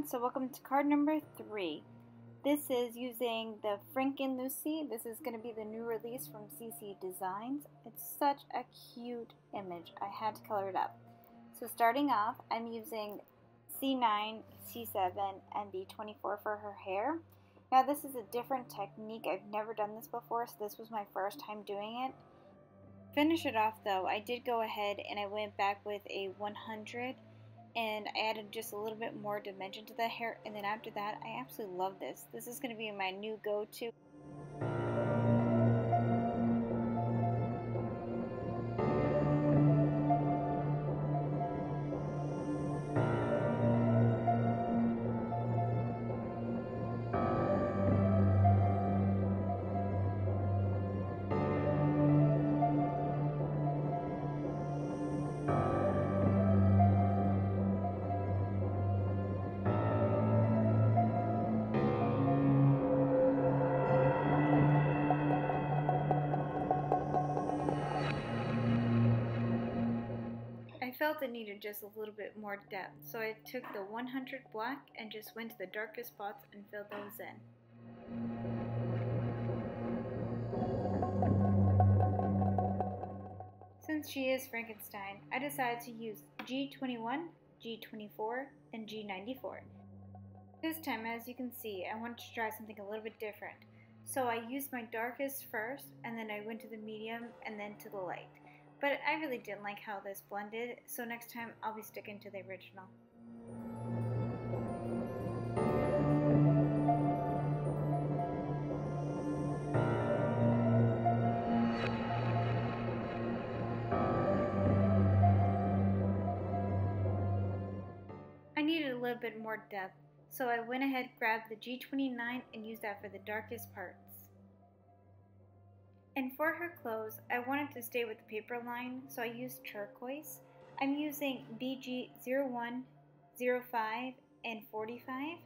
everyone, so welcome to card number 3. This is using the Franken-Lucy. This is going to be the new release from CCDesigns. It's such a cute image. I had to color it up. So starting off, I'm using C9, C7, and B24 for her hair. Now this is a different technique. I've never done this before, so this was my first time doing it. Finish it off though, I did go ahead and I went back with a 100 and I added just a little bit more dimension to the hair, and then after that I absolutely love this. This is going to be my new go-to. I felt it needed just a little bit more depth, so I took the 100 black and just went to the darkest spots and filled those in. Since she is Frankenstein, I decided to use G21, G24, and G94. This time, as you can see, I wanted to try something a little bit different. So I used my darkest first, and then I went to the medium, and then to the light. But I really didn't like how this blended, so next time I'll be sticking to the original. I needed a little bit more depth, so I went ahead, grabbed the G29 and used that for the darkest parts. And for her clothes, I wanted to stay with the paper line, so I used turquoise. I'm using BG01, 05, and 45.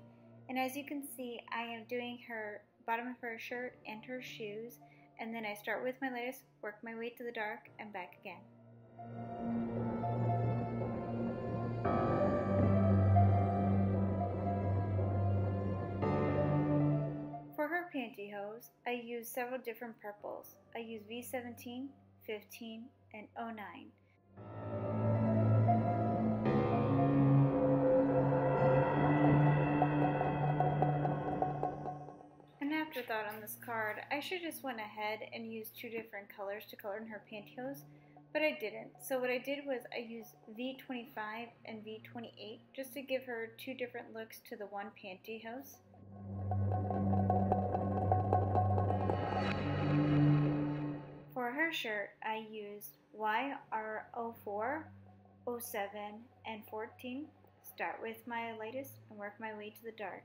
And as you can see, I am doing her bottom of her shirt and her shoes. And then I start with my lightest, work my way to the dark, and back again. For her pantyhose, I used several different purples. I used V17, 15, and 09. An afterthought on this card, I should just went ahead and used 2 different colors to color in her pantyhose, but I didn't. So what I did was I used V25 and V28 just to give her 2 different looks to the one pantyhose. For her shirt, I used YR04, 07, and 14. Start with my lightest and work my way to the dark.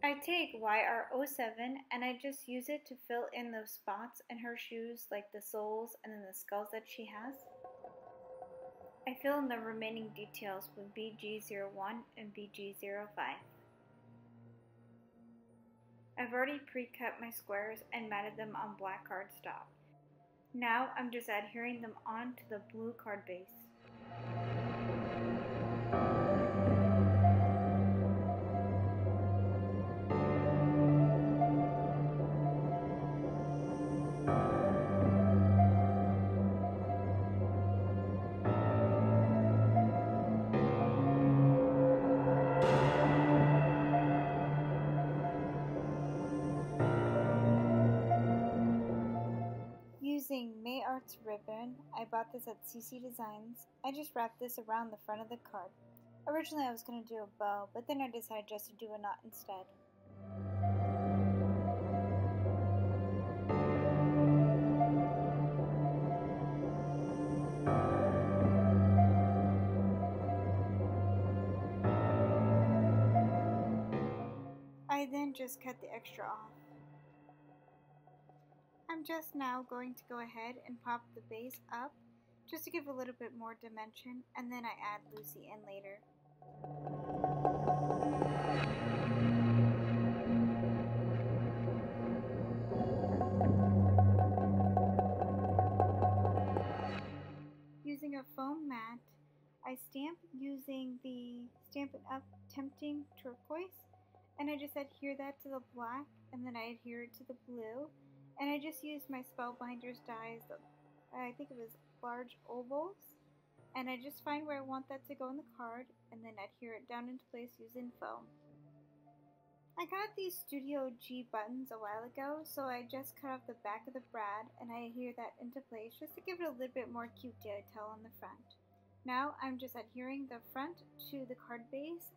I take YR07 and I just use it to fill in those spots in her shoes, like the soles and then the skulls that she has. I fill in the remaining details with BG01 and BG05. I've already pre-cut my squares and matted them on black cardstock. Now I'm just adhering them onto the blue card base. Using May Arts ribbon, I bought this at CCDesigns. I just wrapped this around the front of the card. Originally I was going to do a bow, but then I decided just to do a knot instead. I then just cut the extra off. I'm just now going to go ahead and pop the base up just to give a little bit more dimension, and then I add Lucy in later. Stampin' Up! Tempting Turquoise, and I just adhere that to the black, and then I adhere it to the blue, and I just used my Spellbinders dies, I think it was large ovals, and I just find where I want that to go in the card, and then adhere it down into place using foam. I got these Studio G buttons a while ago, so I just cut off the back of the brad and I adhere that into place just to give it a little bit more cute detail on the front. Now I'm just adhering the front to the card base.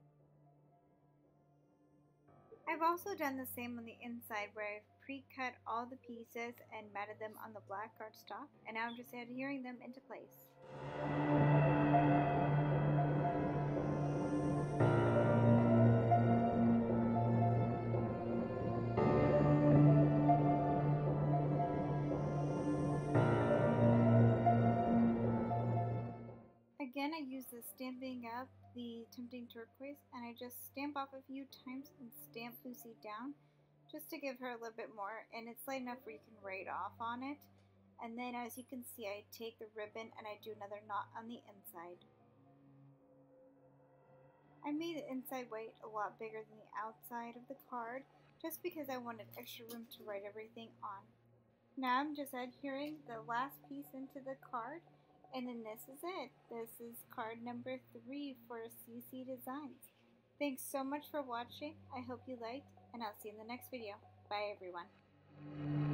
I've also done the same on the inside where I've pre-cut all the pieces and matted them on the black cardstock, and now I'm just adhering them into place. Again, I use the Stampin' Up! The Tempting Turquoise, and I just stamp off a few times and stamp Lucy down just to give her a little bit more, and it's light enough where you can write off on it. And then as you can see, I take the ribbon and I do another knot on the inside. I made the inside white a lot bigger than the outside of the card just because I wanted extra room to write everything on. Now I'm just adhering the last piece into the card, and then this is it. This is card number 3 for CCDesigns. Thanks so much for watching. I hope you liked, and I'll see you in the next video. Bye everyone.